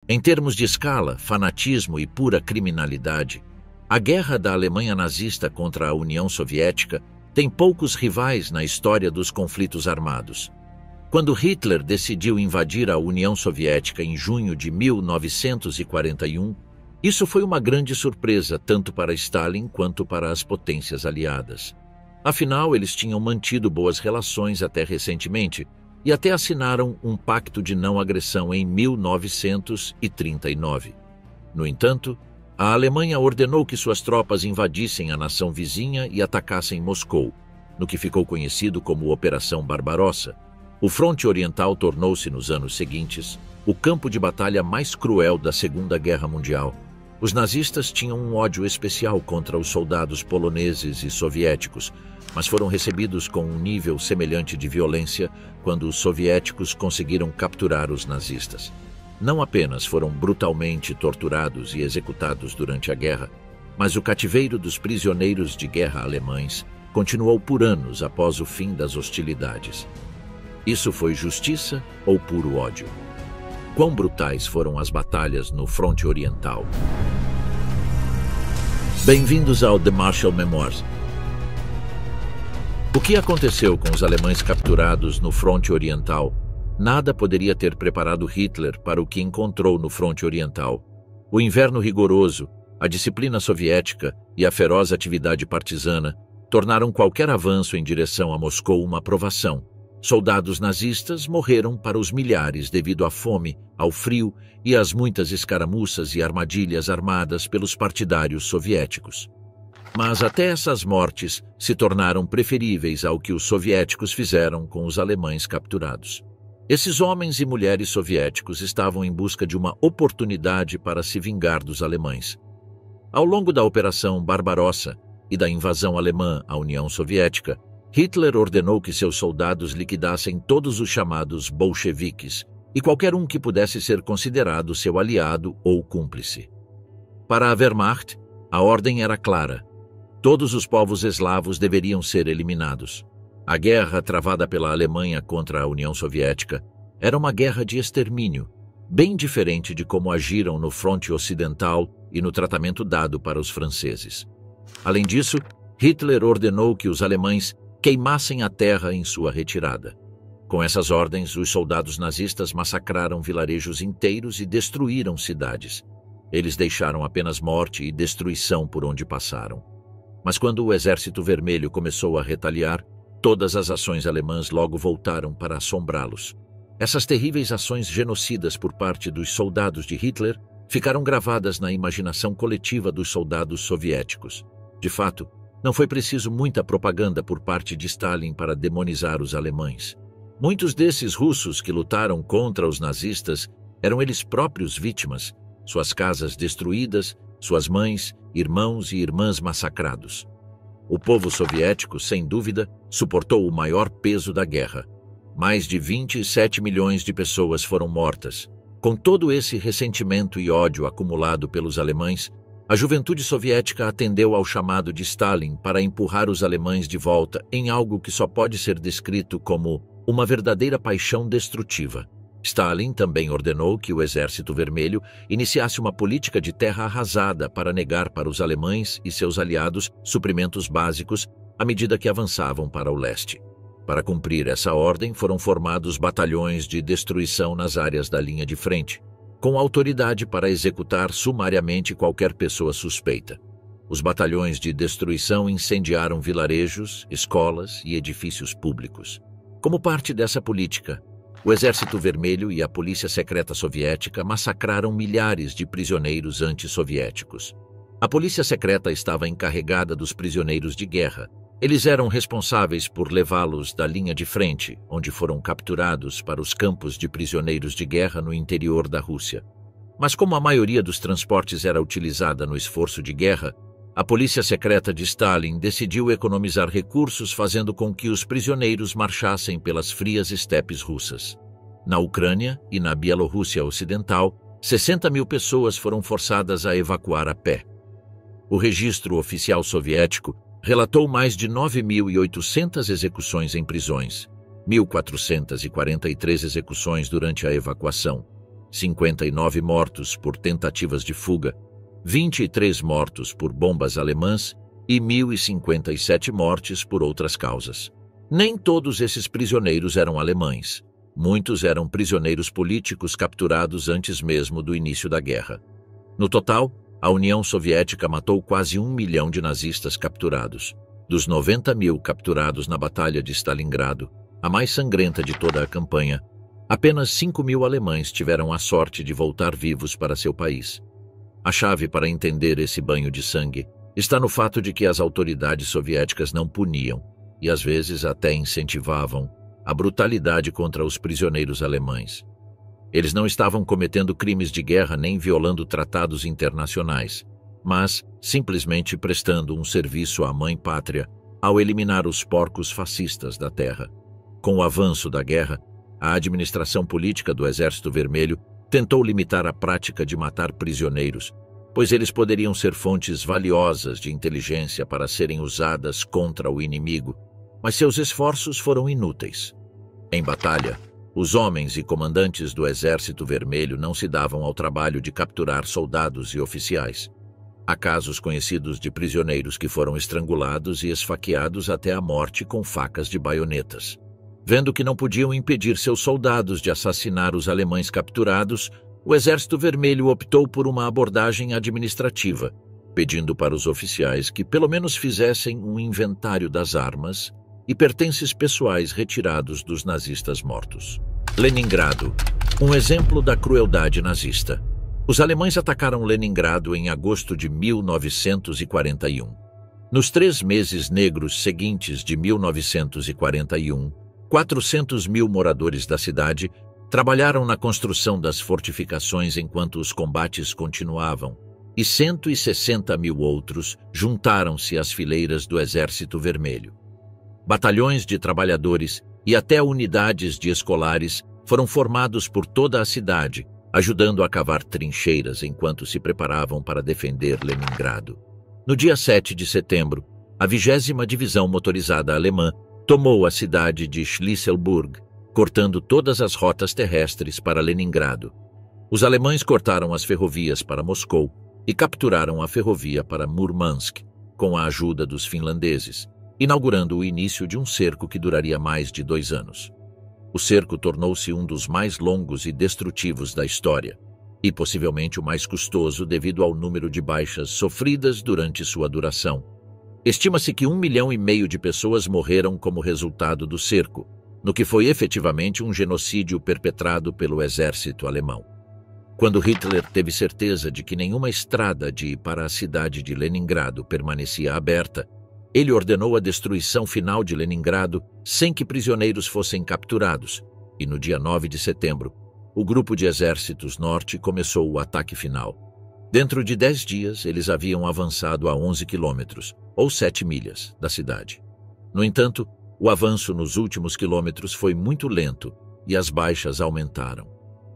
Em termos de escala, fanatismo e pura criminalidade, a guerra da Alemanha nazista contra a União Soviética tem poucos rivais na história dos conflitos armados. Quando Hitler decidiu invadir a União Soviética em junho de 1941, isso foi uma grande surpresa tanto para Stalin quanto para as potências aliadas. Afinal, eles tinham mantido boas relações até recentemente e até assinaram um pacto de não agressão em 1939. No entanto, a Alemanha ordenou que suas tropas invadissem a nação vizinha e atacassem Moscou, no que ficou conhecido como Operação Barbarossa. O fronte oriental tornou-se, nos anos seguintes, o campo de batalha mais cruel da Segunda Guerra Mundial. Os nazistas tinham um ódio especial contra os soldados poloneses e soviéticos, mas foram recebidos com um nível semelhante de violência quando os soviéticos conseguiram capturar os nazistas. Não apenas foram brutalmente torturados e executados durante a guerra, mas o cativeiro dos prisioneiros de guerra alemães continuou por anos após o fim das hostilidades. Isso foi justiça ou puro ódio? Quão brutais foram as batalhas no fronte oriental? Bem-vindos ao The Marshall Memoirs. O que aconteceu com os alemães capturados no fronte oriental? Nada poderia ter preparado Hitler para o que encontrou no fronte oriental. O inverno rigoroso, a disciplina soviética e a feroz atividade partisana tornaram qualquer avanço em direção a Moscou uma provação. Soldados nazistas morreram para os milhares devido à fome, ao frio e às muitas escaramuças e armadilhas armadas pelos partidários soviéticos. Mas até essas mortes se tornaram preferíveis ao que os soviéticos fizeram com os alemães capturados. Esses homens e mulheres soviéticos estavam em busca de uma oportunidade para se vingar dos alemães. Ao longo da Operação Barbarossa e da invasão alemã à União Soviética, Hitler ordenou que seus soldados liquidassem todos os chamados bolcheviques e qualquer um que pudesse ser considerado seu aliado ou cúmplice. Para a Wehrmacht, a ordem era clara: todos os povos eslavos deveriam ser eliminados. A guerra travada pela Alemanha contra a União Soviética era uma guerra de extermínio, bem diferente de como agiram no fronte ocidental e no tratamento dado para os franceses. Além disso, Hitler ordenou que os alemães queimassem a terra em sua retirada. Com essas ordens, os soldados nazistas massacraram vilarejos inteiros e destruíram cidades. Eles deixaram apenas morte e destruição por onde passaram. Mas quando o Exército Vermelho começou a retaliar, todas as ações alemãs logo voltaram para assombrá-los. Essas terríveis ações genocidas por parte dos soldados de Hitler ficaram gravadas na imaginação coletiva dos soldados soviéticos. De fato, não foi preciso muita propaganda por parte de Stalin para demonizar os alemães. Muitos desses russos que lutaram contra os nazistas eram eles próprios vítimas, suas casas destruídas, suas mães, irmãos e irmãs massacrados. O povo soviético, sem dúvida, suportou o maior peso da guerra. Mais de 27 milhões de pessoas foram mortas. Com todo esse ressentimento e ódio acumulado pelos alemães, a juventude soviética atendeu ao chamado de Stalin para empurrar os alemães de volta em algo que só pode ser descrito como uma verdadeira paixão destrutiva. Stalin também ordenou que o Exército Vermelho iniciasse uma política de terra arrasada para negar para os alemães e seus aliados suprimentos básicos à medida que avançavam para o leste. Para cumprir essa ordem, foram formados batalhões de destruição nas áreas da linha de frente, com autoridade para executar sumariamente qualquer pessoa suspeita. Os batalhões de destruição incendiaram vilarejos, escolas e edifícios públicos. Como parte dessa política, o Exército Vermelho e a Polícia Secreta Soviética massacraram milhares de prisioneiros antissoviéticos. A Polícia Secreta estava encarregada dos prisioneiros de guerra. Eles eram responsáveis por levá-los da linha de frente, onde foram capturados, para os campos de prisioneiros de guerra no interior da Rússia. Mas como a maioria dos transportes era utilizada no esforço de guerra, a Polícia Secreta de Stalin decidiu economizar recursos fazendo com que os prisioneiros marchassem pelas frias estepes russas. Na Ucrânia e na Bielorrússia Ocidental, 60 mil pessoas foram forçadas a evacuar a pé. O registro oficial soviético relatou mais de 9.800 execuções em prisões, 1.443 execuções durante a evacuação, 59 mortos por tentativas de fuga, 23 mortos por bombas alemãs e 1.057 mortes por outras causas. Nem todos esses prisioneiros eram alemães. Muitos eram prisioneiros políticos capturados antes mesmo do início da guerra. No total, a União Soviética matou quase 1 milhão de nazistas capturados. Dos 90 mil capturados na Batalha de Stalingrado, a mais sangrenta de toda a campanha, apenas 5 mil alemães tiveram a sorte de voltar vivos para seu país. A chave para entender esse banho de sangue está no fato de que as autoridades soviéticas não puniam, e às vezes até incentivavam, a brutalidade contra os prisioneiros alemães. Eles não estavam cometendo crimes de guerra nem violando tratados internacionais, mas simplesmente prestando um serviço à mãe pátria ao eliminar os porcos fascistas da terra. Com o avanço da guerra, a administração política do Exército Vermelho tentou limitar a prática de matar prisioneiros, pois eles poderiam ser fontes valiosas de inteligência para serem usadas contra o inimigo, mas seus esforços foram inúteis. Em batalha, os homens e comandantes do Exército Vermelho não se davam ao trabalho de capturar soldados e oficiais. Há casos conhecidos de prisioneiros que foram estrangulados e esfaqueados até a morte com facas de baionetas. Vendo que não podiam impedir seus soldados de assassinar os alemães capturados, o Exército Vermelho optou por uma abordagem administrativa, pedindo para os oficiais que pelo menos fizessem um inventário das armas e pertences pessoais retirados dos nazistas mortos. Leningrado, um exemplo da crueldade nazista. Os alemães atacaram Leningrado em agosto de 1941. Nos 3 meses negros seguintes de 1941, 400 mil moradores da cidade trabalharam na construção das fortificações enquanto os combates continuavam, e 160 mil outros juntaram-se às fileiras do Exército Vermelho. Batalhões de trabalhadores e até unidades de escolares foram formados por toda a cidade, ajudando a cavar trincheiras enquanto se preparavam para defender Leningrado. No dia 7 de setembro, a 20ª Divisão Motorizada Alemã tomou a cidade de Shlisselburg, cortando todas as rotas terrestres para Leningrado. Os alemães cortaram as ferrovias para Moscou e capturaram a ferrovia para Murmansk, com a ajuda dos finlandeses, inaugurando o início de um cerco que duraria mais de 2 anos. O cerco tornou-se um dos mais longos e destrutivos da história, e possivelmente o mais custoso devido ao número de baixas sofridas durante sua duração. Estima-se que 1,5 milhão de pessoas morreram como resultado do cerco, no que foi efetivamente um genocídio perpetrado pelo exército alemão. Quando Hitler teve certeza de que nenhuma estrada de ir para a cidade de Leningrado permanecia aberta, ele ordenou a destruição final de Leningrado sem que prisioneiros fossem capturados, e no dia 9 de setembro, o Grupo de Exércitos Norte começou o ataque final. Dentro de 10 dias, eles haviam avançado a 11 quilômetros, ou 7 milhas, da cidade. No entanto, o avanço nos últimos quilômetros foi muito lento e as baixas aumentaram.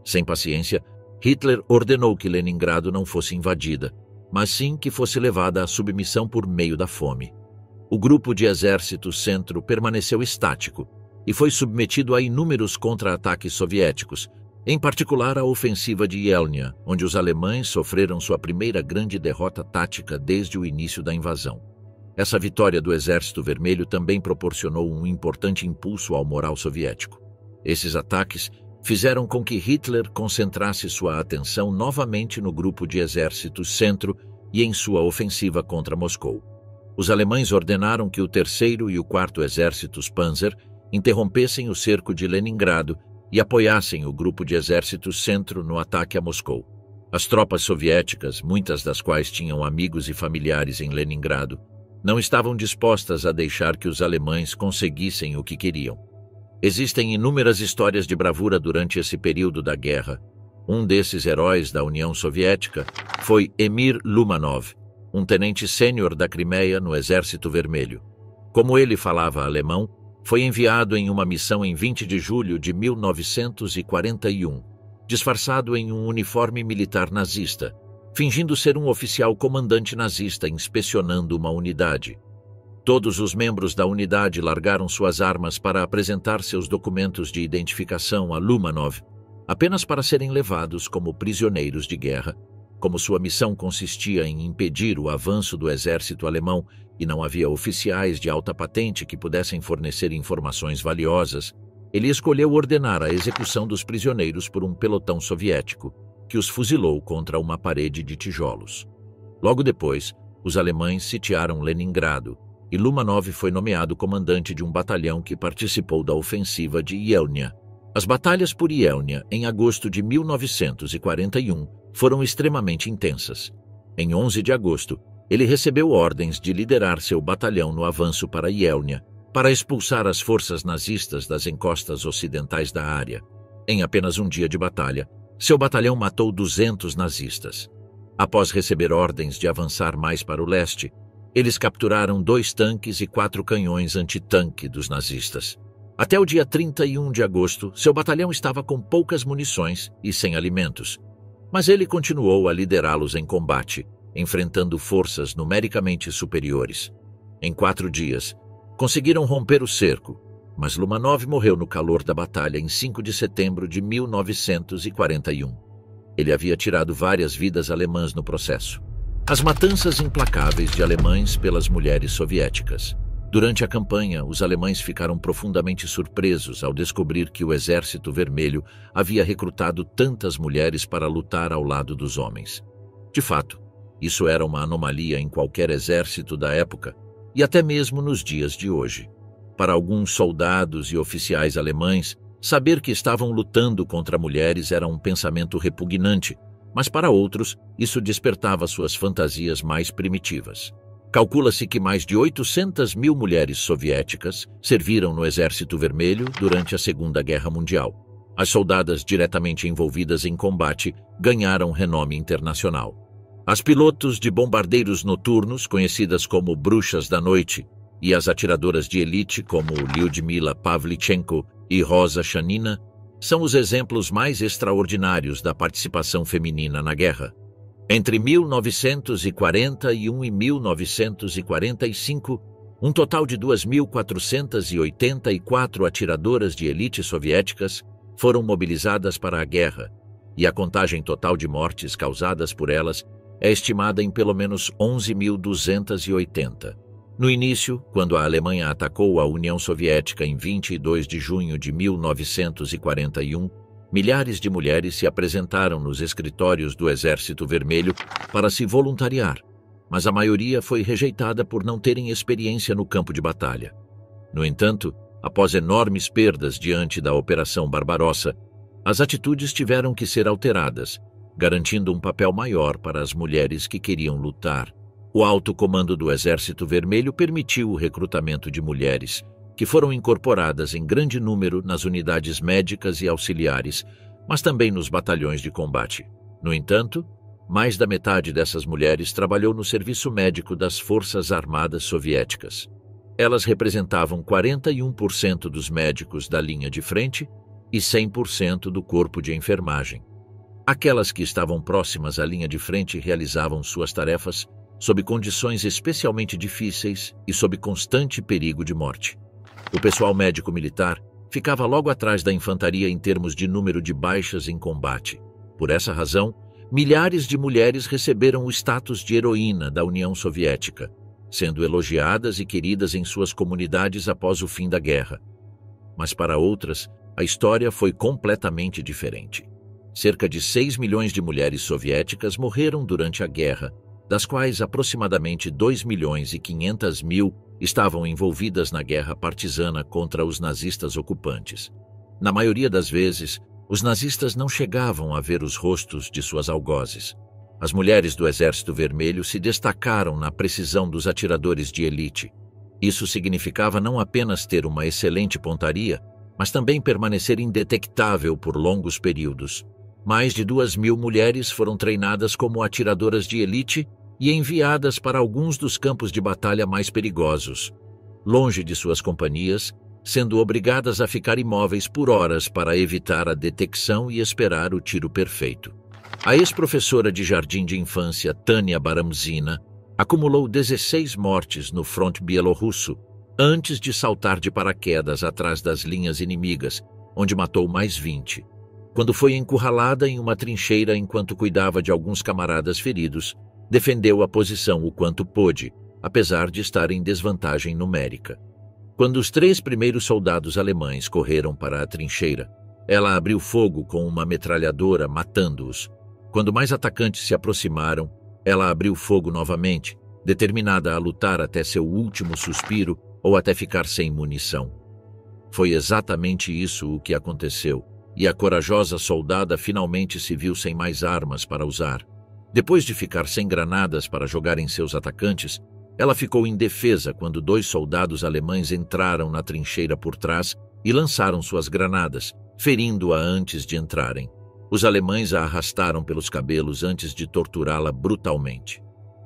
Sem paciência, Hitler ordenou que Leningrado não fosse invadida, mas sim que fosse levada à submissão por meio da fome. O Grupo de Exército Centro permaneceu estático e foi submetido a inúmeros contra-ataques soviéticos, em particular a ofensiva de Yelnya, onde os alemães sofreram sua primeira grande derrota tática desde o início da invasão. Essa vitória do Exército Vermelho também proporcionou um importante impulso ao moral soviético. Esses ataques fizeram com que Hitler concentrasse sua atenção novamente no Grupo de Exército Centro e em sua ofensiva contra Moscou. Os alemães ordenaram que o 3º e o 4º Exércitos Panzer interrompessem o cerco de Leningrado e apoiassem o Grupo de Exércitos Centro no ataque a Moscou. As tropas soviéticas, muitas das quais tinham amigos e familiares em Leningrado, não estavam dispostas a deixar que os alemães conseguissem o que queriam. Existem inúmeras histórias de bravura durante esse período da guerra. Um desses heróis da União Soviética foi Emir Lumanov, um tenente sênior da Crimeia no Exército Vermelho. Como ele falava alemão, foi enviado em uma missão em 20 de julho de 1941, disfarçado em um uniforme militar nazista, fingindo ser um oficial comandante nazista inspecionando uma unidade. Todos os membros da unidade largaram suas armas para apresentar seus documentos de identificação a Lumanov, apenas para serem levados como prisioneiros de guerra. Como sua missão consistia em impedir o avanço do exército alemão e não havia oficiais de alta patente que pudessem fornecer informações valiosas, ele escolheu ordenar a execução dos prisioneiros por um pelotão soviético, que os fuzilou contra uma parede de tijolos. Logo depois, os alemães sitiaram Leningrado e Lumanov foi nomeado comandante de um batalhão que participou da ofensiva de Yelnya. As batalhas por Yelnya, em agosto de 1941, foram extremamente intensas. Em 11 de agosto, ele recebeu ordens de liderar seu batalhão no avanço para Yelnya, para expulsar as forças nazistas das encostas ocidentais da área. Em apenas um dia de batalha, seu batalhão matou 200 nazistas. Após receber ordens de avançar mais para o leste, eles capturaram 2 tanques e 4 canhões antitanque dos nazistas. Até o dia 31 de agosto, seu batalhão estava com poucas munições e sem alimentos, mas ele continuou a liderá-los em combate, enfrentando forças numericamente superiores. Em 4 dias, conseguiram romper o cerco, mas Lumanov morreu no calor da batalha em 5 de setembro de 1941. Ele havia tirado várias vidas alemãs no processo. As matanças implacáveis de alemães pelas mulheres soviéticas. Durante a campanha, os alemães ficaram profundamente surpresos ao descobrir que o Exército Vermelho havia recrutado tantas mulheres para lutar ao lado dos homens. De fato, isso era uma anomalia em qualquer exército da época e até mesmo nos dias de hoje. Para alguns soldados e oficiais alemães, saber que estavam lutando contra mulheres era um pensamento repugnante, mas para outros, isso despertava suas fantasias mais primitivas. Calcula-se que mais de 800 mil mulheres soviéticas serviram no Exército Vermelho durante a Segunda Guerra Mundial. As soldadas diretamente envolvidas em combate ganharam renome internacional. As pilotos de bombardeiros noturnos, conhecidas como bruxas da noite, e as atiradoras de elite como Lyudmila Pavlichenko e Rosa Chanina, são os exemplos mais extraordinários da participação feminina na guerra. Entre 1941 e 1945, um total de 2.484 atiradoras de elite soviéticas foram mobilizadas para a guerra, e a contagem total de mortes causadas por elas é estimada em pelo menos 11.280. No início, quando a Alemanha atacou a União Soviética em 22 de junho de 1941, milhares de mulheres se apresentaram nos escritórios do Exército Vermelho para se voluntariar, mas a maioria foi rejeitada por não terem experiência no campo de batalha. No entanto, após enormes perdas diante da Operação Barbarossa, as atitudes tiveram que ser alteradas, garantindo um papel maior para as mulheres que queriam lutar. O alto comando do Exército Vermelho permitiu o recrutamento de mulheres, que foram incorporadas em grande número nas unidades médicas e auxiliares, mas também nos batalhões de combate. No entanto, mais da metade dessas mulheres trabalhou no serviço médico das Forças Armadas Soviéticas. Elas representavam 41% dos médicos da linha de frente e 100% do corpo de enfermagem. Aquelas que estavam próximas à linha de frente realizavam suas tarefas sob condições especialmente difíceis e sob constante perigo de morte. O pessoal médico-militar ficava logo atrás da infantaria em termos de número de baixas em combate. Por essa razão, milhares de mulheres receberam o status de heroína da União Soviética, sendo elogiadas e queridas em suas comunidades após o fim da guerra. Mas para outras, a história foi completamente diferente. Cerca de 6 milhões de mulheres soviéticas morreram durante a guerra, das quais aproximadamente 2.500.000 estavam envolvidas na guerra partisana contra os nazistas ocupantes. Na maioria das vezes, os nazistas não chegavam a ver os rostos de suas algozes. As mulheres do Exército Vermelho se destacaram na precisão dos atiradores de elite. Isso significava não apenas ter uma excelente pontaria, mas também permanecer indetectável por longos períodos. Mais de 2.000 mulheres foram treinadas como atiradoras de elite e enviadas para alguns dos campos de batalha mais perigosos, longe de suas companhias, sendo obrigadas a ficar imóveis por horas para evitar a detecção e esperar o tiro perfeito. A ex-professora de jardim de infância Tânia Baramzina acumulou 16 mortes no fronte bielorrusso antes de saltar de paraquedas atrás das linhas inimigas, onde matou mais 20. Quando foi encurralada em uma trincheira enquanto cuidava de alguns camaradas feridos, defendeu a posição o quanto pôde, apesar de estar em desvantagem numérica. Quando os 3 primeiros soldados alemães correram para a trincheira, ela abriu fogo com uma metralhadora, matando-os. Quando mais atacantes se aproximaram, ela abriu fogo novamente, determinada a lutar até seu último suspiro ou até ficar sem munição. Foi exatamente isso o que aconteceu, e a corajosa soldada finalmente se viu sem mais armas para usar. Depois de ficar sem granadas para jogar em seus atacantes, ela ficou indefesa quando 2 soldados alemães entraram na trincheira por trás e lançaram suas granadas, ferindo-a antes de entrarem. Os alemães a arrastaram pelos cabelos antes de torturá-la brutalmente.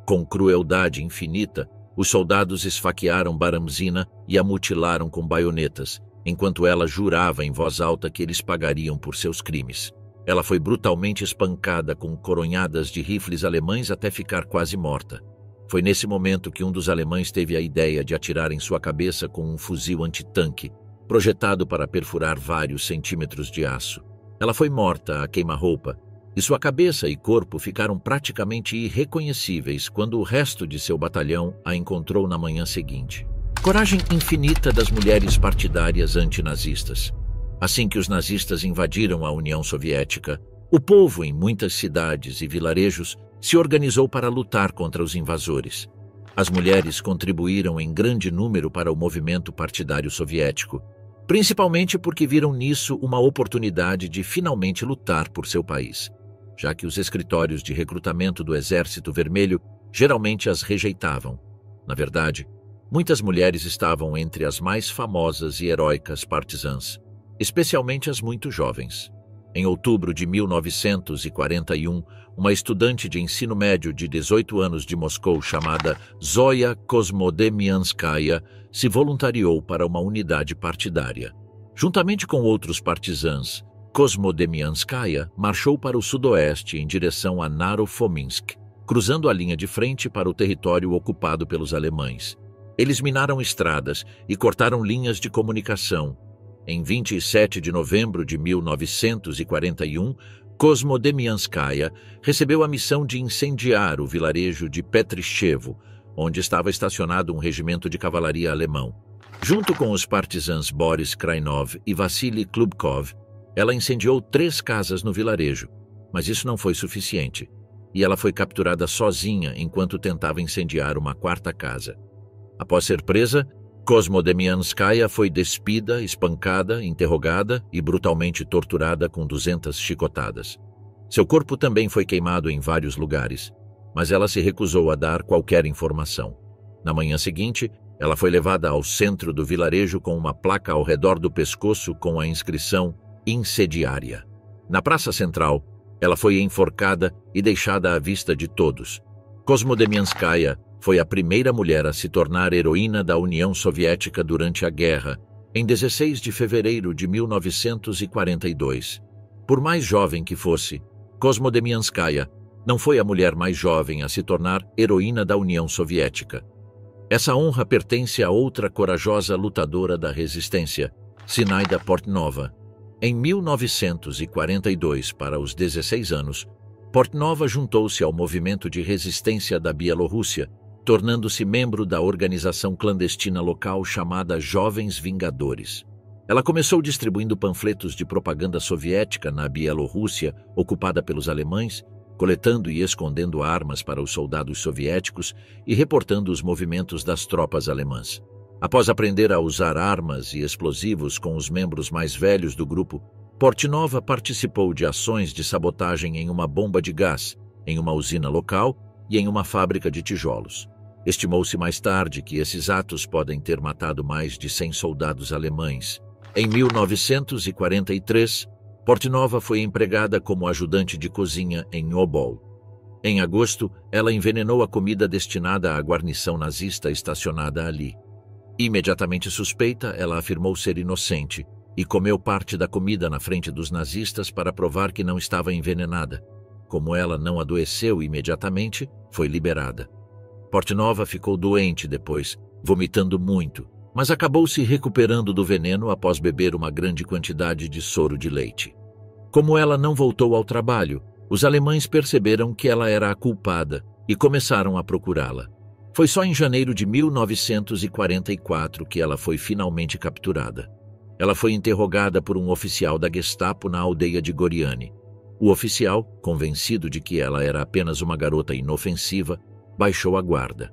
Com crueldade infinita, os soldados esfaquearam Baramzina e a mutilaram com baionetas, enquanto ela jurava em voz alta que eles pagariam por seus crimes. Ela foi brutalmente espancada com coronhadas de rifles alemães até ficar quase morta. Foi nesse momento que um dos alemães teve a ideia de atirar em sua cabeça com um fuzil antitanque, projetado para perfurar vários centímetros de aço. Ela foi morta a queima-roupa, e sua cabeça e corpo ficaram praticamente irreconhecíveis quando o resto de seu batalhão a encontrou na manhã seguinte. Coragem infinita das mulheres partidárias antinazistas. Assim que os nazistas invadiram a União Soviética, o povo em muitas cidades e vilarejos se organizou para lutar contra os invasores. As mulheres contribuíram em grande número para o movimento partidário soviético, principalmente porque viram nisso uma oportunidade de finalmente lutar por seu país, já que os escritórios de recrutamento do Exército Vermelho geralmente as rejeitavam. Na verdade, muitas mulheres estavam entre as mais famosas e heróicas partisãs, especialmente as muito jovens. Em outubro de 1941, uma estudante de ensino médio de 18 anos de Moscou chamada Zoya Kosmodemianskaya se voluntariou para uma unidade partidária. Juntamente com outros partisãs, Kosmodemianskaya marchou para o sudoeste em direção a Naro-Fominsk, cruzando a linha de frente para o território ocupado pelos alemães. Eles minaram estradas e cortaram linhas de comunicação. Em 27 de novembro de 1941, Kosmodemianskaya recebeu a missão de incendiar o vilarejo de Petrichevo, onde estava estacionado um regimento de cavalaria alemão. Junto com os partisãs Boris Krainov e Vassily Klubkov, ela incendiou 3 casas no vilarejo, mas isso não foi suficiente, e ela foi capturada sozinha enquanto tentava incendiar uma 4ª casa. Após ser presa, Kosmodemianskaya foi despida, espancada, interrogada e brutalmente torturada com 200 chicotadas. Seu corpo também foi queimado em vários lugares, mas ela se recusou a dar qualquer informação. Na manhã seguinte, ela foi levada ao centro do vilarejo com uma placa ao redor do pescoço com a inscrição "Incendiária". Na praça central, ela foi enforcada e deixada à vista de todos. Kosmodemianskaya foi a primeira mulher a se tornar heroína da União Soviética durante a guerra, em 16 de fevereiro de 1942. Por mais jovem que fosse, Kosmodemianskaya não foi a mulher mais jovem a se tornar heroína da União Soviética. Essa honra pertence a outra corajosa lutadora da resistência, Zinaida Portnova. Em 1942, para os 16 anos, Portnova juntou-se ao movimento de resistência da Bielorrússia, tornando-se membro da organização clandestina local chamada Jovens Vingadores. Ela começou distribuindo panfletos de propaganda soviética na Bielorrússia, ocupada pelos alemães, coletando e escondendo armas para os soldados soviéticos e reportando os movimentos das tropas alemãs. Após aprender a usar armas e explosivos com os membros mais velhos do grupo, Portnova participou de ações de sabotagem em uma bomba de gás, em uma usina local e em uma fábrica de tijolos. Estimou-se mais tarde que esses atos podem ter matado mais de 100 soldados alemães. Em 1943, Portnova foi empregada como ajudante de cozinha em Obol. Em agosto, ela envenenou a comida destinada à guarnição nazista estacionada ali. Imediatamente suspeita, ela afirmou ser inocente e comeu parte da comida na frente dos nazistas para provar que não estava envenenada. Como ela não adoeceu imediatamente, foi liberada. Portnova ficou doente depois, vomitando muito, mas acabou se recuperando do veneno após beber uma grande quantidade de soro de leite. Como ela não voltou ao trabalho, os alemães perceberam que ela era a culpada e começaram a procurá-la. Foi só em janeiro de 1944 que ela foi finalmente capturada. Ela foi interrogada por um oficial da Gestapo na aldeia de Goriani. O oficial, convencido de que ela era apenas uma garota inofensiva, baixou a guarda.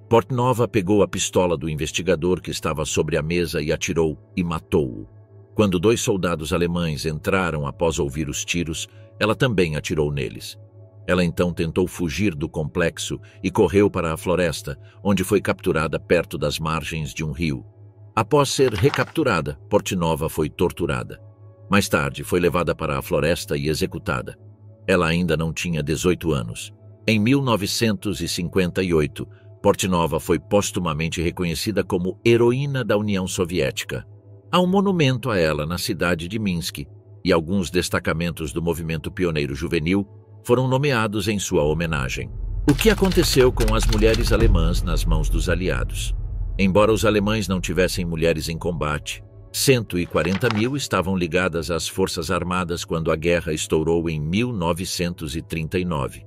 Portnova pegou a pistola do investigador que estava sobre a mesa e atirou e matou-o. Quando 2 soldados alemães entraram após ouvir os tiros, ela também atirou neles. Ela então tentou fugir do complexo e correu para a floresta, onde foi capturada perto das margens de um rio. Após ser recapturada, Portnova foi torturada. Mais tarde, foi levada para a floresta e executada. Ela ainda não tinha 18 anos. Em 1958, Portnova foi postumamente reconhecida como heroína da União Soviética. Há um monumento a ela na cidade de Minsk, e alguns destacamentos do movimento pioneiro juvenil foram nomeados em sua homenagem. O que aconteceu com as mulheres alemãs nas mãos dos aliados? Embora os alemães não tivessem mulheres em combate, 140 mil estavam ligadas às Forças Armadas quando a guerra estourou em 1939.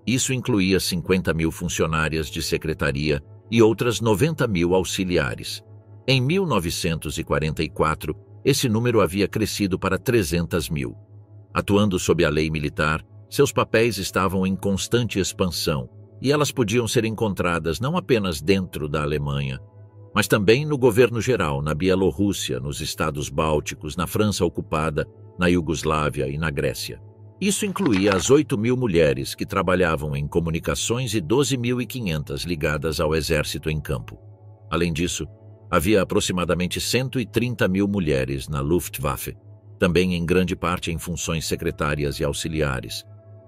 Isso incluía 50 mil funcionárias de secretaria e outras 90 mil auxiliares. Em 1944, esse número havia crescido para 300 mil. Atuando sob a lei militar, seus papéis estavam em constante expansão e elas podiam ser encontradas não apenas dentro da Alemanha, mas também no governo geral, na Bielorrússia, nos Estados Bálticos, na França ocupada, na Iugoslávia e na Grécia. Isso incluía as 8 mil mulheres que trabalhavam em comunicações e 12.500 ligadas ao exército em campo. Além disso, havia aproximadamente 130 mil mulheres na Luftwaffe, também em grande parte em funções secretárias e auxiliares,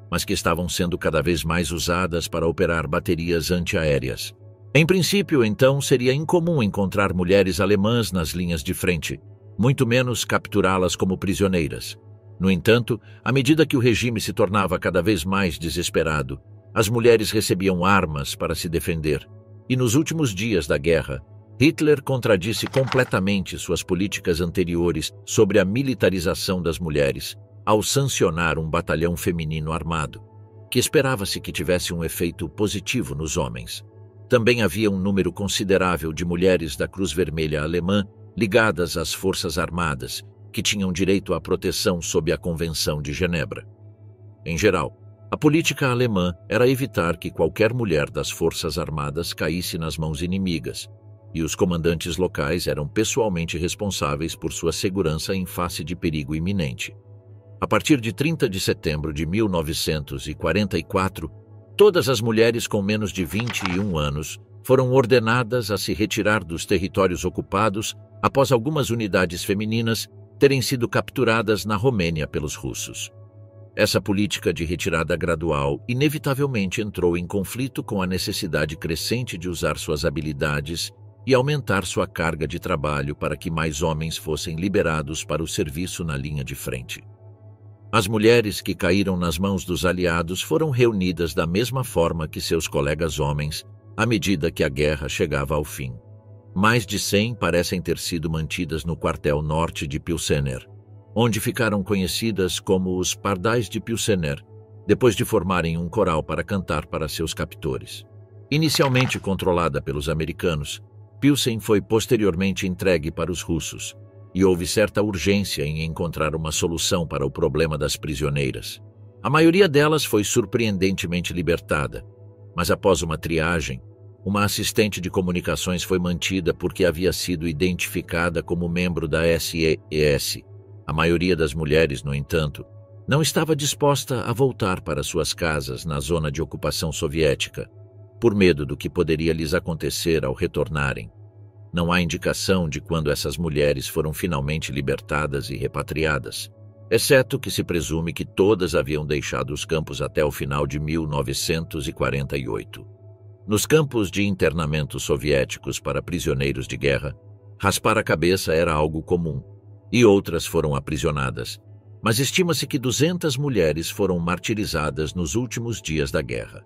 mas que estavam sendo cada vez mais usadas para operar baterias antiaéreas. Em princípio, então, seria incomum encontrar mulheres alemãs nas linhas de frente, muito menos capturá-las como prisioneiras. No entanto, à medida que o regime se tornava cada vez mais desesperado, as mulheres recebiam armas para se defender, e nos últimos dias da guerra, Hitler contradisse completamente suas políticas anteriores sobre a militarização das mulheres, ao sancionar um batalhão feminino armado, que esperava-se que tivesse um efeito positivo nos homens. Também havia um número considerável de mulheres da Cruz Vermelha alemã ligadas às Forças Armadas, que tinham direito à proteção sob a Convenção de Genebra. Em geral, a política alemã era evitar que qualquer mulher das Forças Armadas caísse nas mãos inimigas, e os comandantes locais eram pessoalmente responsáveis por sua segurança em face de perigo iminente. A partir de 30 de setembro de 1944, todas as mulheres com menos de 21 anos foram ordenadas a se retirar dos territórios ocupados após algumas unidades femininas terem sido capturadas na Romênia pelos russos. Essa política de retirada gradual inevitavelmente entrou em conflito com a necessidade crescente de usar suas habilidades e aumentar sua carga de trabalho para que mais homens fossem liberados para o serviço na linha de frente. As mulheres que caíram nas mãos dos aliados foram reunidas da mesma forma que seus colegas homens, à medida que a guerra chegava ao fim. Mais de 100 parecem ter sido mantidas no quartel norte de Pilsener, onde ficaram conhecidas como os Pardais de Pilsener, depois de formarem um coral para cantar para seus captores. Inicialmente controlada pelos americanos, Pilsen foi posteriormente entregue para os russos, e houve certa urgência em encontrar uma solução para o problema das prisioneiras. A maioria delas foi surpreendentemente libertada, mas após uma triagem, uma assistente de comunicações foi mantida porque havia sido identificada como membro da SES. A maioria das mulheres, no entanto, não estava disposta a voltar para suas casas na zona de ocupação soviética, por medo do que poderia lhes acontecer ao retornarem. Não há indicação de quando essas mulheres foram finalmente libertadas e repatriadas, exceto que se presume que todas haviam deixado os campos até o final de 1948. Nos campos de internamento soviéticos para prisioneiros de guerra, raspar a cabeça era algo comum, e outras foram aprisionadas, mas estima-se que 200 mulheres foram martirizadas nos últimos dias da guerra.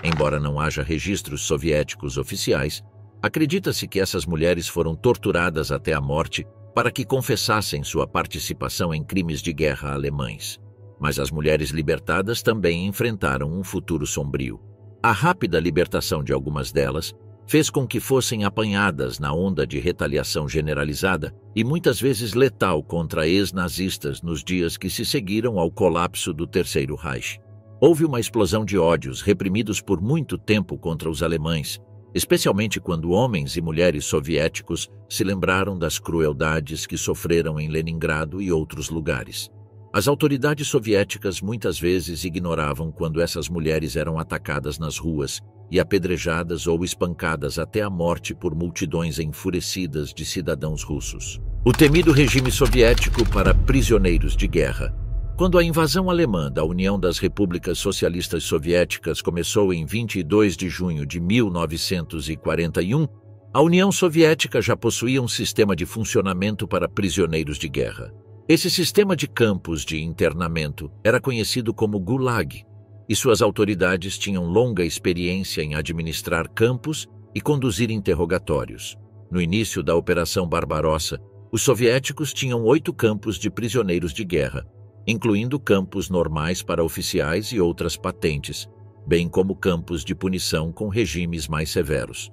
Embora não haja registros soviéticos oficiais, acredita-se que essas mulheres foram torturadas até a morte para que confessassem sua participação em crimes de guerra alemães. Mas as mulheres libertadas também enfrentaram um futuro sombrio. A rápida libertação de algumas delas fez com que fossem apanhadas na onda de retaliação generalizada e muitas vezes letal contra ex-nazistas nos dias que se seguiram ao colapso do Terceiro Reich. Houve uma explosão de ódios reprimidos por muito tempo contra os alemães, especialmente quando homens e mulheres soviéticos se lembraram das crueldades que sofreram em Leningrado e outros lugares. As autoridades soviéticas muitas vezes ignoravam quando essas mulheres eram atacadas nas ruas e apedrejadas ou espancadas até a morte por multidões enfurecidas de cidadãos russos. O temido regime soviético para prisioneiros de guerra. Quando a invasão alemã da União das Repúblicas Socialistas Soviéticas começou em 22 de junho de 1941, a União Soviética já possuía um sistema de funcionamento para prisioneiros de guerra. Esse sistema de campos de internamento era conhecido como Gulag, e suas autoridades tinham longa experiência em administrar campos e conduzir interrogatórios. No início da Operação Barbarossa, os soviéticos tinham 8 campos de prisioneiros de guerra, incluindo campos normais para oficiais e outras patentes, bem como campos de punição com regimes mais severos.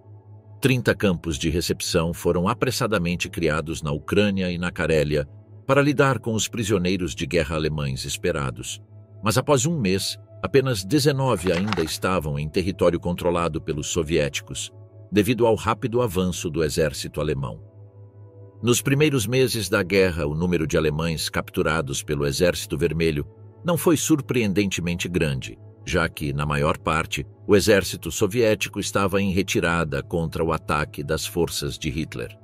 30 campos de recepção foram apressadamente criados na Ucrânia e na Carélia para lidar com os prisioneiros de guerra alemães esperados. Mas após um mês, apenas 19 ainda estavam em território controlado pelos soviéticos, devido ao rápido avanço do exército alemão. Nos primeiros meses da guerra, o número de alemães capturados pelo Exército Vermelho não foi surpreendentemente grande, já que, na maior parte, o exército soviético estava em retirada contra o ataque das forças de Hitler.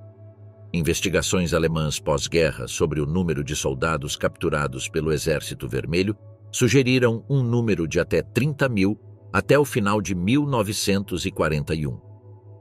Investigações alemãs pós-guerra sobre o número de soldados capturados pelo Exército Vermelho sugeriram um número de até 30 mil até o final de 1941.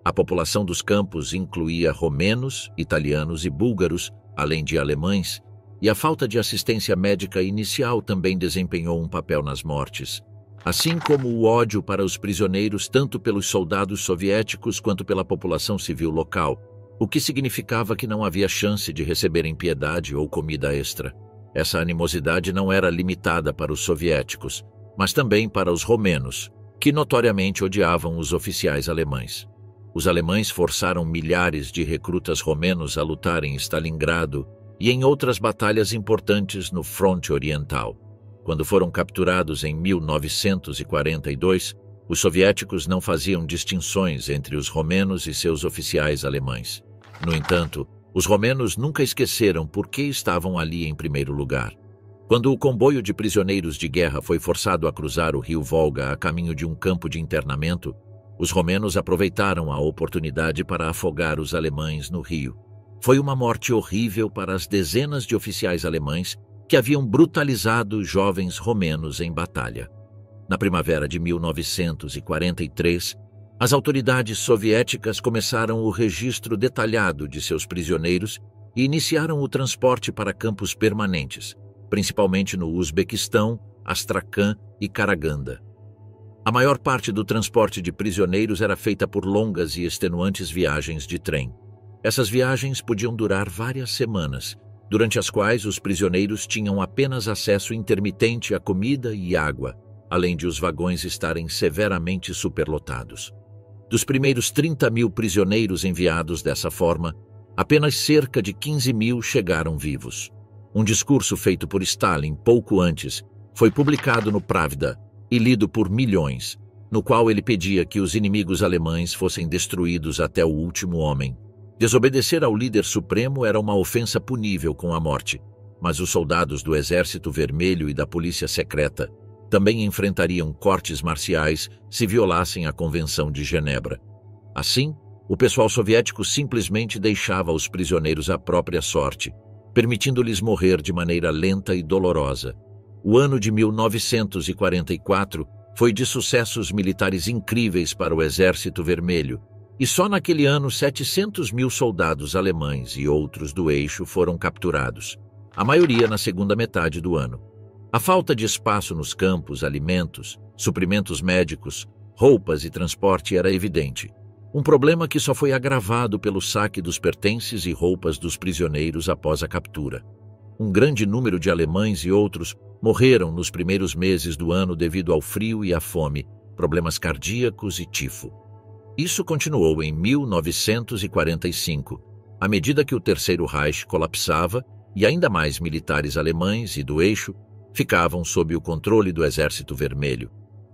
A população dos campos incluía romenos, italianos e búlgaros, além de alemães, e a falta de assistência médica inicial também desempenhou um papel nas mortes, assim como o ódio para os prisioneiros tanto pelos soldados soviéticos quanto pela população civil local, o que significava que não havia chance de receberem piedade ou comida extra. Essa animosidade não era limitada para os soviéticos, mas também para os romenos, que notoriamente odiavam os oficiais alemães. Os alemães forçaram milhares de recrutas romenos a lutar em Stalingrado e em outras batalhas importantes no fronte oriental. Quando foram capturados em 1942, os soviéticos não faziam distinções entre os romenos e seus oficiais alemães. No entanto, os romenos nunca esqueceram por que estavam ali em primeiro lugar. Quando o comboio de prisioneiros de guerra foi forçado a cruzar o rio Volga a caminho de um campo de internamento, os romenos aproveitaram a oportunidade para afogar os alemães no rio. Foi uma morte horrível para as dezenas de oficiais alemães que haviam brutalizado jovens romenos em batalha. Na primavera de 1943, as autoridades soviéticas começaram o registro detalhado de seus prisioneiros e iniciaram o transporte para campos permanentes, principalmente no Uzbequistão, Astracan e Karaganda. A maior parte do transporte de prisioneiros era feita por longas e extenuantes viagens de trem. Essas viagens podiam durar várias semanas, durante as quais os prisioneiros tinham apenas acesso intermitente a comida e água, além de os vagões estarem severamente superlotados. Dos primeiros 30 mil prisioneiros enviados dessa forma, apenas cerca de 15 mil chegaram vivos. Um discurso feito por Stalin pouco antes foi publicado no Pravda e lido por milhões, no qual ele pedia que os inimigos alemães fossem destruídos até o último homem. Desobedecer ao líder supremo era uma ofensa punível com a morte, mas os soldados do Exército Vermelho e da Polícia Secreta também enfrentariam cortes marciais se violassem a Convenção de Genebra. Assim, o pessoal soviético simplesmente deixava os prisioneiros à própria sorte, permitindo-lhes morrer de maneira lenta e dolorosa. O ano de 1944 foi de sucessos militares incríveis para o Exército Vermelho, e só naquele ano 700 mil soldados alemães e outros do eixo foram capturados, a maioria na segunda metade do ano. A falta de espaço nos campos, alimentos, suprimentos médicos, roupas e transporte era evidente. Um problema que só foi agravado pelo saque dos pertences e roupas dos prisioneiros após a captura. Um grande número de alemães e outros morreram nos primeiros meses do ano devido ao frio e à fome, problemas cardíacos e tifo. Isso continuou em 1945, à medida que o Terceiro Reich colapsava e ainda mais militares alemães e do eixo ficavam sob o controle do Exército Vermelho.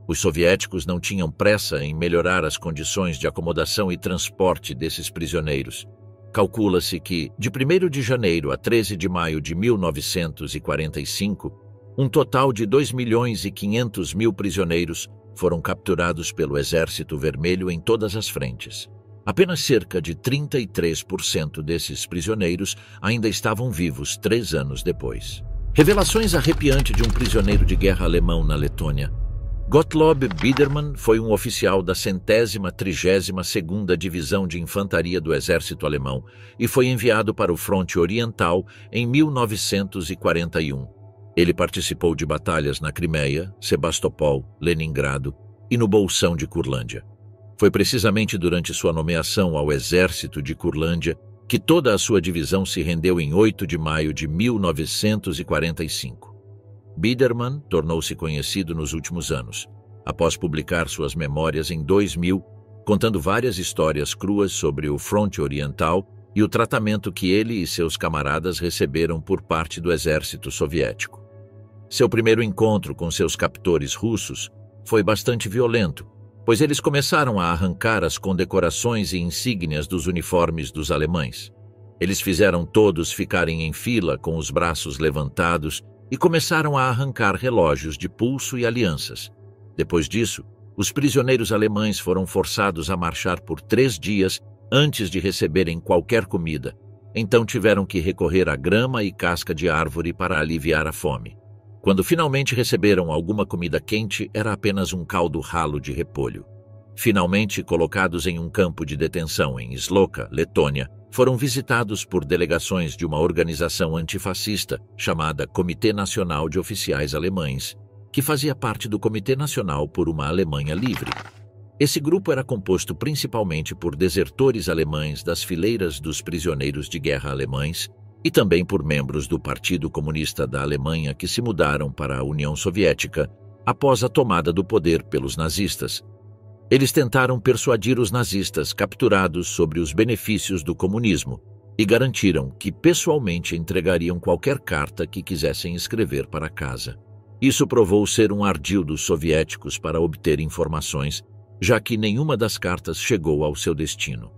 Os soviéticos não tinham pressa em melhorar as condições de acomodação e transporte desses prisioneiros. Calcula-se que, de 1º de janeiro a 13 de maio de 1945, um total de 2.500.000 prisioneiros foram capturados pelo Exército Vermelho em todas as frentes. Apenas cerca de 33% desses prisioneiros ainda estavam vivos 3 anos depois. Revelações arrepiantes de um prisioneiro de guerra alemão na Letônia. Gottlob Biedermann foi um oficial da 132ª Divisão de Infantaria do Exército Alemão e foi enviado para o Fronte Oriental em 1941. Ele participou de batalhas na Crimeia, Sebastopol, Leningrado e no Bolsão de Curlândia. Foi precisamente durante sua nomeação ao Exército de Curlândia que toda a sua divisão se rendeu em 8 de maio de 1945. Biedermann tornou-se conhecido nos últimos anos, após publicar suas memórias em 2000, contando várias histórias cruas sobre o Fronte Oriental e o tratamento que ele e seus camaradas receberam por parte do exército soviético. Seu primeiro encontro com seus captores russos foi bastante violento, pois eles começaram a arrancar as condecorações e insígnias dos uniformes dos alemães. Eles fizeram todos ficarem em fila com os braços levantados e começaram a arrancar relógios de pulso e alianças. Depois disso, os prisioneiros alemães foram forçados a marchar por 3 dias antes de receberem qualquer comida, então tiveram que recorrer à grama e casca de árvore para aliviar a fome. Quando finalmente receberam alguma comida quente, era apenas um caldo ralo de repolho. Finalmente colocados em um campo de detenção em Szloka, Letônia, foram visitados por delegações de uma organização antifascista chamada Comitê Nacional de Oficiais Alemães, que fazia parte do Comitê Nacional por uma Alemanha Livre. Esse grupo era composto principalmente por desertores alemães das fileiras dos prisioneiros de guerra alemães e também por membros do Partido Comunista da Alemanha que se mudaram para a União Soviética após a tomada do poder pelos nazistas. Eles tentaram persuadir os nazistas capturados sobre os benefícios do comunismo e garantiram que pessoalmente entregariam qualquer carta que quisessem escrever para casa. Isso provou ser um ardil dos soviéticos para obter informações, já que nenhuma das cartas chegou ao seu destino.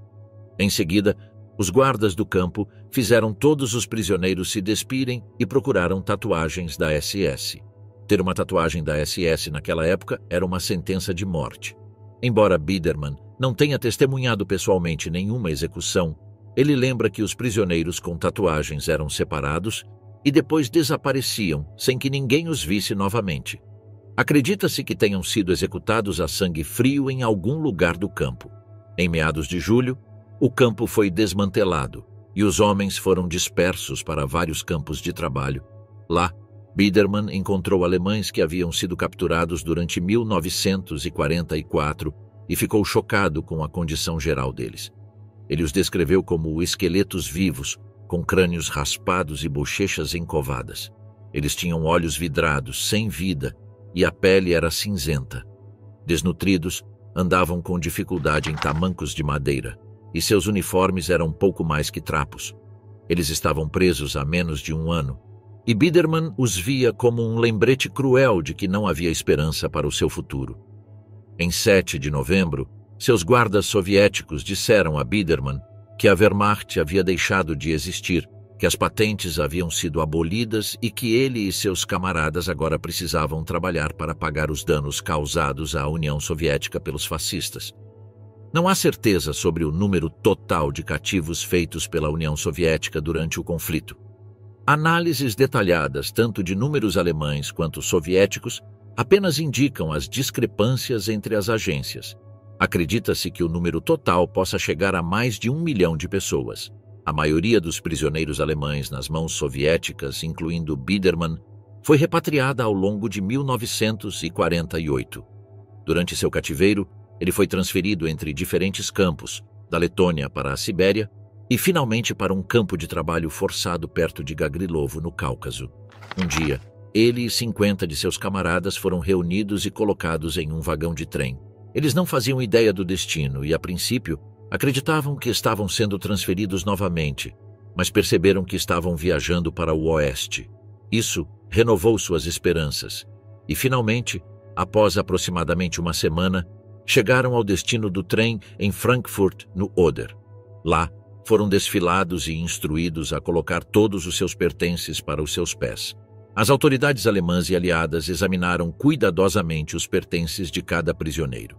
Em seguida, os guardas do campo fizeram todos os prisioneiros se despirem e procuraram tatuagens da SS. Ter uma tatuagem da SS naquela época era uma sentença de morte. Embora Biedermann não tenha testemunhado pessoalmente nenhuma execução, ele lembra que os prisioneiros com tatuagens eram separados e depois desapareciam sem que ninguém os visse novamente. Acredita-se que tenham sido executados a sangue frio em algum lugar do campo. Em meados de julho, o campo foi desmantelado e os homens foram dispersos para vários campos de trabalho. Lá, Biedermann encontrou alemães que haviam sido capturados durante 1944 e ficou chocado com a condição geral deles. Ele os descreveu como esqueletos vivos, com crânios raspados e bochechas encovadas. Eles tinham olhos vidrados, sem vida, e a pele era cinzenta. Desnutridos, andavam com dificuldade em tamancos de madeira, e seus uniformes eram pouco mais que trapos. Eles estavam presos há menos de 1 ano, e Biedermann os via como um lembrete cruel de que não havia esperança para o seu futuro. Em 7 de novembro, seus guardas soviéticos disseram a Biedermann que a Wehrmacht havia deixado de existir, que as patentes haviam sido abolidas e que ele e seus camaradas agora precisavam trabalhar para pagar os danos causados à União Soviética pelos fascistas. Não há certeza sobre o número total de cativos feitos pela União Soviética durante o conflito. Análises detalhadas, tanto de números alemães quanto soviéticos, apenas indicam as discrepâncias entre as agências. Acredita-se que o número total possa chegar a mais de 1 milhão de pessoas. A maioria dos prisioneiros alemães nas mãos soviéticas, incluindo Biedermann, foi repatriada ao longo de 1948. Durante seu cativeiro, Ele foi transferido entre diferentes campos, da Letônia para a Sibéria e finalmente para um campo de trabalho forçado perto de Gagrilovo, no Cáucaso. Um dia, ele e 50 de seus camaradas foram reunidos e colocados em um vagão de trem. Eles não faziam ideia do destino e, a princípio, acreditavam que estavam sendo transferidos novamente, mas perceberam que estavam viajando para o oeste. Isso renovou suas esperanças e, finalmente, após aproximadamente uma semana, chegaram ao destino do trem em Frankfurt, no Oder. Lá, foram desfilados e instruídos a colocar todos os seus pertences para os seus pés. As autoridades alemãs e aliadas examinaram cuidadosamente os pertences de cada prisioneiro.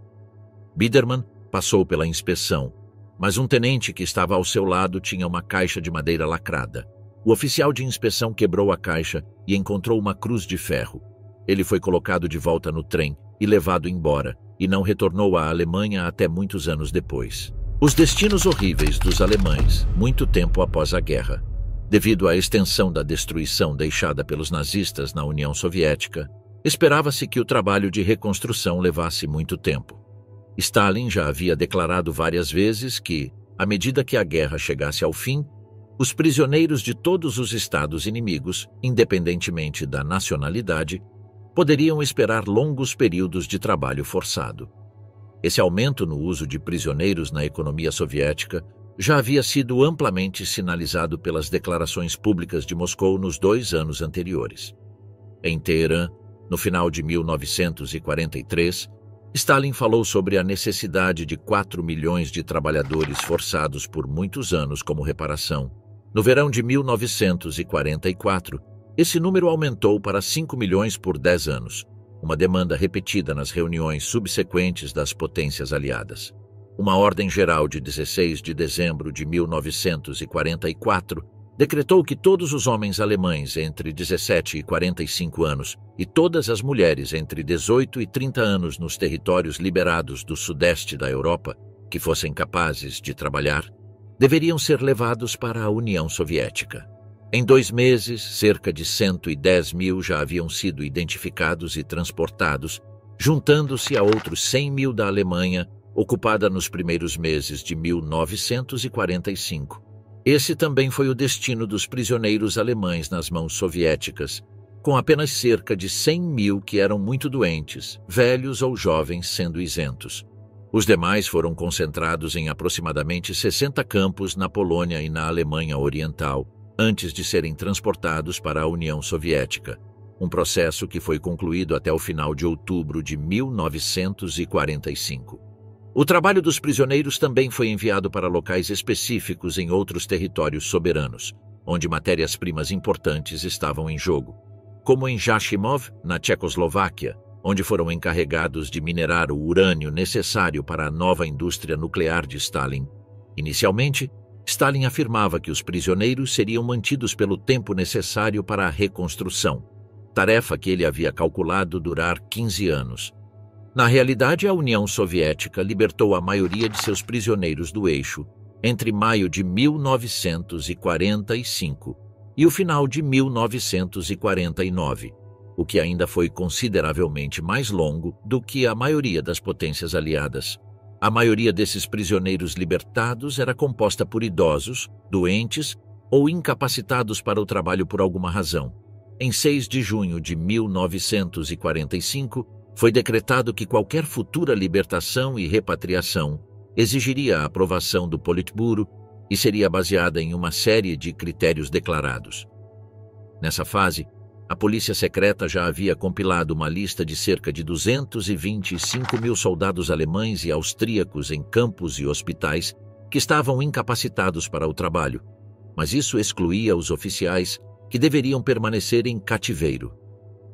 Biedermann passou pela inspeção, mas um tenente que estava ao seu lado tinha uma caixa de madeira lacrada. O oficial de inspeção quebrou a caixa e encontrou uma cruz de ferro. Ele foi colocado de volta no trem e levado embora, e não retornou à Alemanha até muitos anos depois. Os destinos horríveis dos alemães, muito tempo após a guerra. Devido à extensão da destruição deixada pelos nazistas na União Soviética, esperava-se que o trabalho de reconstrução levasse muito tempo. Stalin já havia declarado várias vezes que, à medida que a guerra chegasse ao fim, os prisioneiros de todos os estados inimigos, independentemente da nacionalidade, poderiam esperar longos períodos de trabalho forçado. Esse aumento no uso de prisioneiros na economia soviética já havia sido amplamente sinalizado pelas declarações públicas de Moscou nos 2 anos anteriores. Em Teherã, no final de 1943, Stalin falou sobre a necessidade de 4 milhões de trabalhadores forçados por muitos anos como reparação. No verão de 1944, esse número aumentou para 5 milhões por 10 anos, uma demanda repetida nas reuniões subsequentes das potências aliadas. Uma ordem geral de 16 de dezembro de 1944 decretou que todos os homens alemães entre 17 e 45 anos e todas as mulheres entre 18 e 30 anos nos territórios liberados do sudeste da Europa, que fossem capazes de trabalhar, deveriam ser levados para a União Soviética. Em 2 meses, cerca de 110 mil já haviam sido identificados e transportados, juntando-se a outros 100 mil da Alemanha, ocupada nos primeiros meses de 1945. Esse também foi o destino dos prisioneiros alemães nas mãos soviéticas, com apenas cerca de 100 mil que eram muito doentes, velhos ou jovens sendo isentos. Os demais foram concentrados em aproximadamente 60 campos na Polônia e na Alemanha Oriental, antes de serem transportados para a União Soviética, um processo que foi concluído até o final de outubro de 1945. O trabalho dos prisioneiros também foi enviado para locais específicos em outros territórios soberanos, onde matérias-primas importantes estavam em jogo, como em Jáchymov, na Tchecoslováquia, onde foram encarregados de minerar o urânio necessário para a nova indústria nuclear de Stalin. Inicialmente, Stalin afirmava que os prisioneiros seriam mantidos pelo tempo necessário para a reconstrução, tarefa que ele havia calculado durar 15 anos. Na realidade, a União Soviética libertou a maioria de seus prisioneiros do eixo entre maio de 1945 e o final de 1949, o que ainda foi consideravelmente mais longo do que a maioria das potências aliadas. A maioria desses prisioneiros libertados era composta por idosos, doentes ou incapacitados para o trabalho por alguma razão. Em 6 de junho de 1945, foi decretado que qualquer futura libertação e repatriação exigiria a aprovação do Politburo e seria baseada em uma série de critérios declarados. Nessa fase, a polícia secreta já havia compilado uma lista de cerca de 225 mil soldados alemães e austríacos em campos e hospitais que estavam incapacitados para o trabalho, mas isso excluía os oficiais que deveriam permanecer em cativeiro.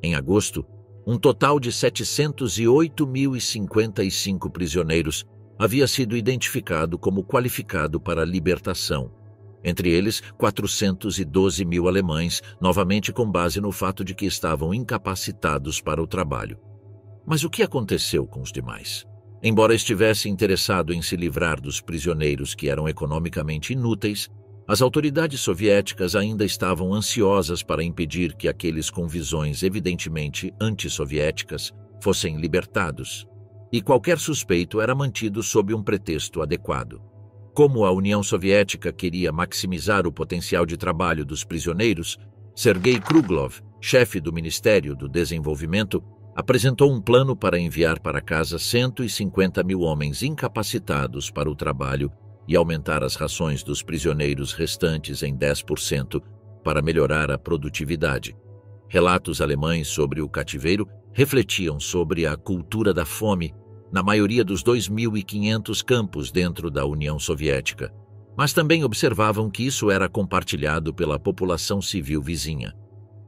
Em agosto, um total de 708.055 prisioneiros havia sido identificado como qualificado para libertação. Entre eles, 412 mil alemães, novamente com base no fato de que estavam incapacitados para o trabalho. Mas o que aconteceu com os demais? Embora estivesse interessado em se livrar dos prisioneiros que eram economicamente inúteis, as autoridades soviéticas ainda estavam ansiosas para impedir que aqueles com visões evidentemente antissoviéticas fossem libertados. e qualquer suspeito era mantido sob um pretexto adequado. Como a União Soviética queria maximizar o potencial de trabalho dos prisioneiros, Sergei Krugloff, chefe do Ministério do Desenvolvimento, apresentou um plano para enviar para casa 150 mil homens incapacitados para o trabalho e aumentar as rações dos prisioneiros restantes em 10% para melhorar a produtividade. Relatos alemães sobre o cativeiro refletiam sobre a cultura da fome na maioria dos 2.500 campos dentro da União Soviética, mas também observavam que isso era compartilhado pela população civil vizinha.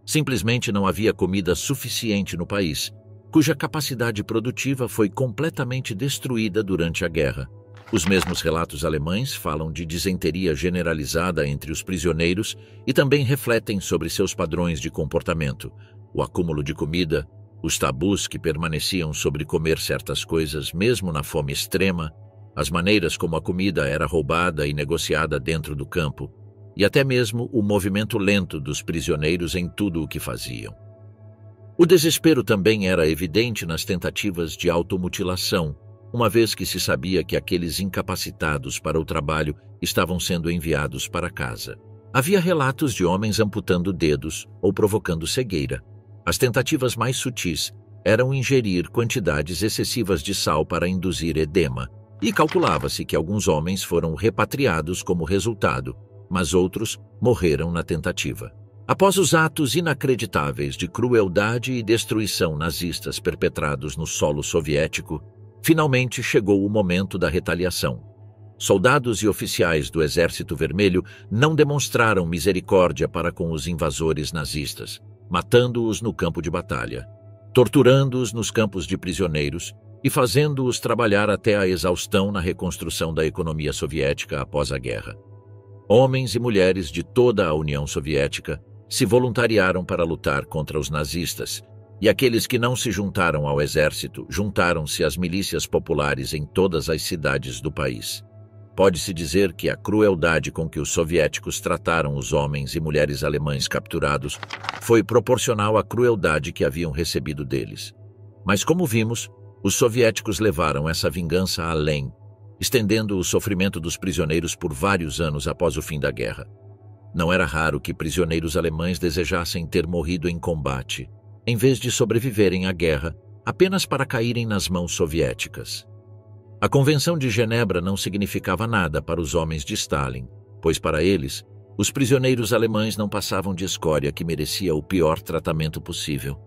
Simplesmente não havia comida suficiente no país, cuja capacidade produtiva foi completamente destruída durante a guerra. Os mesmos relatos alemães falam de disenteria generalizada entre os prisioneiros e também refletem sobre seus padrões de comportamento, o acúmulo de comida, os tabus que permaneciam sobre comer certas coisas mesmo na fome extrema, as maneiras como a comida era roubada e negociada dentro do campo, e até mesmo o movimento lento dos prisioneiros em tudo o que faziam. O desespero também era evidente nas tentativas de automutilação, uma vez que se sabia que aqueles incapacitados para o trabalho estavam sendo enviados para casa. Havia relatos de homens amputando dedos ou provocando cegueira. As tentativas mais sutis eram ingerir quantidades excessivas de sal para induzir edema, e calculava-se que alguns homens foram repatriados como resultado, mas outros morreram na tentativa. Após os atos inacreditáveis de crueldade e destruição nazistas perpetrados no solo soviético, finalmente chegou o momento da retaliação. Soldados e oficiais do Exército Vermelho não demonstraram misericórdia para com os invasores nazistas, matando-os no campo de batalha, torturando-os nos campos de prisioneiros e fazendo-os trabalhar até a exaustão na reconstrução da economia soviética após a guerra. Homens e mulheres de toda a União Soviética se voluntariaram para lutar contra os nazistas, e aqueles que não se juntaram ao exército juntaram-se às milícias populares em todas as cidades do país. Pode-se dizer que a crueldade com que os soviéticos trataram os homens e mulheres alemães capturados foi proporcional à crueldade que haviam recebido deles. Mas, como vimos, os soviéticos levaram essa vingança além, estendendo o sofrimento dos prisioneiros por vários anos após o fim da guerra. Não era raro que prisioneiros alemães desejassem ter morrido em combate, em vez de sobreviverem à guerra apenas para caírem nas mãos soviéticas. A Convenção de Genebra não significava nada para os homens de Stalin, pois para eles, os prisioneiros alemães não passavam de escória que merecia o pior tratamento possível.